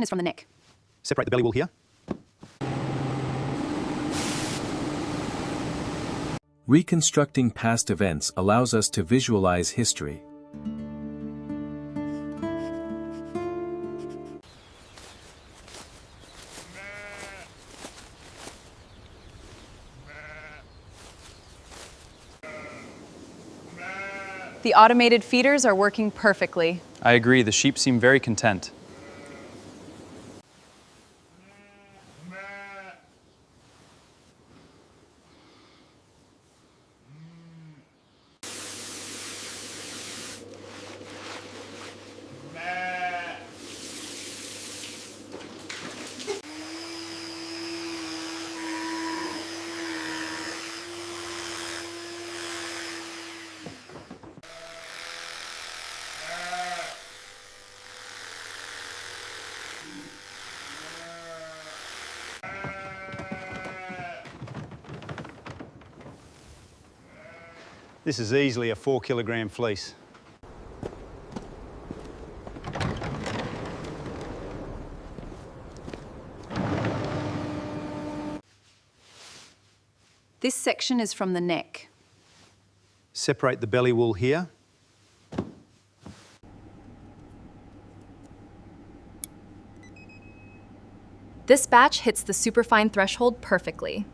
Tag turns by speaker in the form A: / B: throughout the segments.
A: section is from the neck.
B: Separate the belly wool here.
C: Reconstructing past events allows us to visualize history.
A: The automated feeders are working perfectly.
D: I agree, the sheep seem very content.
B: This is easily a 4-kilogram fleece.
A: This section is from the neck.
B: Separate the belly wool here.
E: This batch hits the superfine threshold perfectly.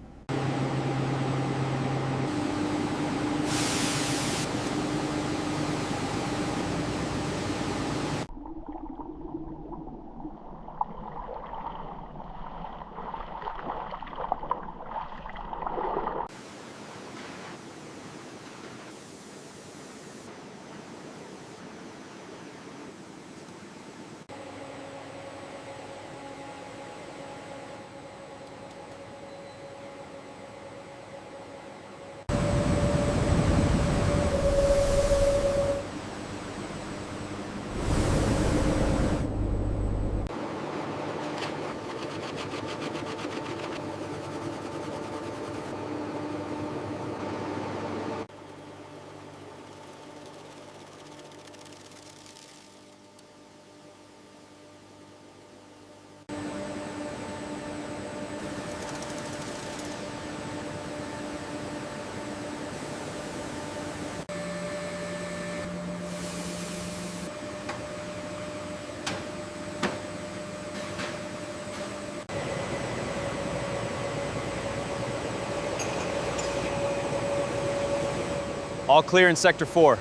D: All clear in Sector 4.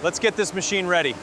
D: Let's get this machine ready.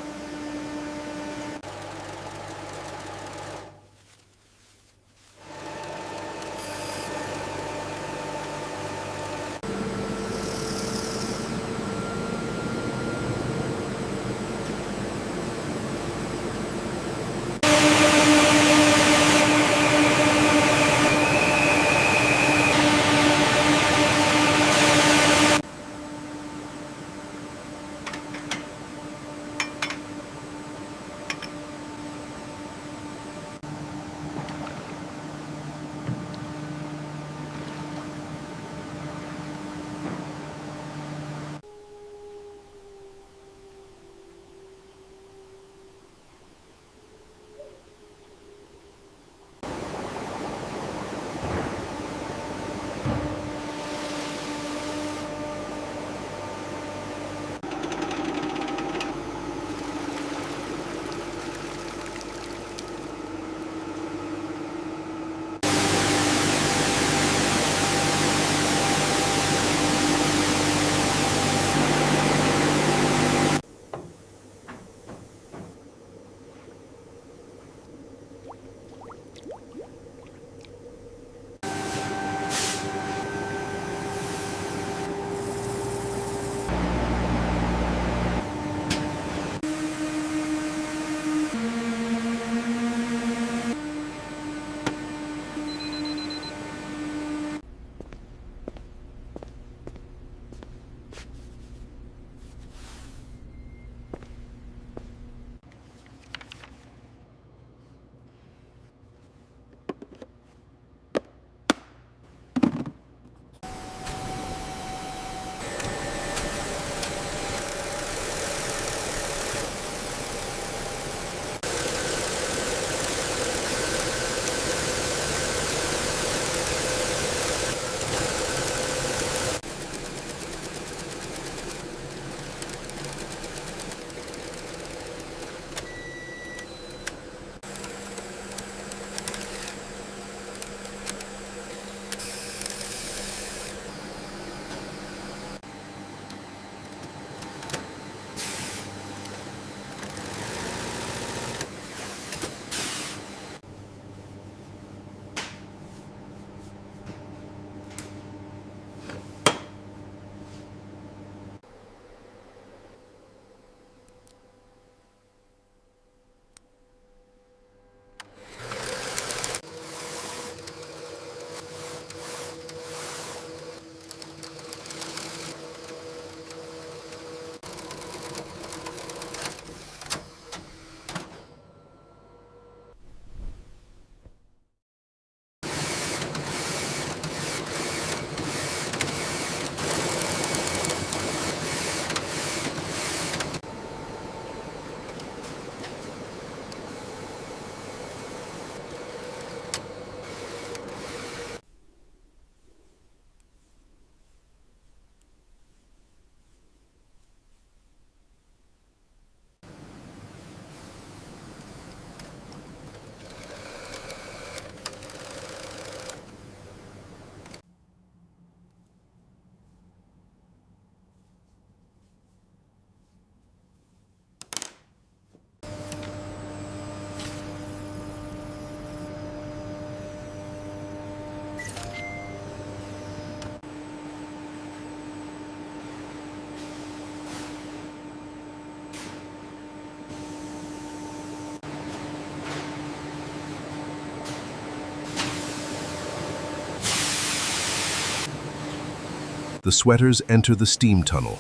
F: The sweaters enter the steam tunnel.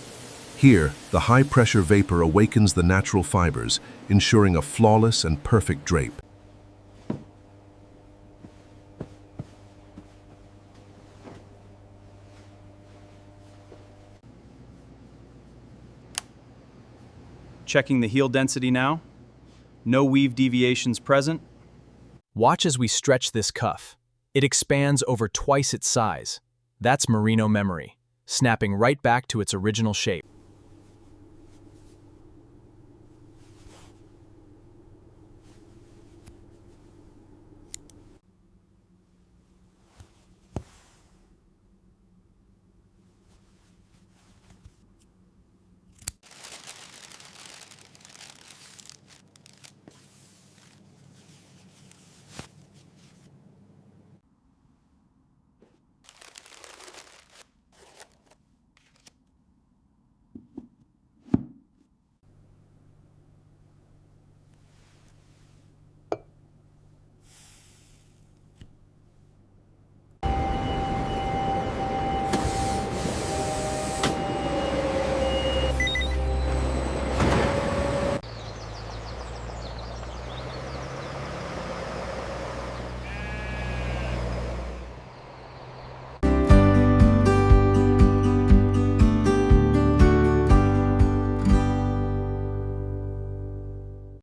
F: Here, the high-pressure vapor awakens the natural fibers, ensuring a flawless and perfect drape.
D: Checking the heel density now. No weave deviations present.
G: Watch as we stretch this cuff. It expands over twice its size. That's merino memory, snapping right back to its original shape.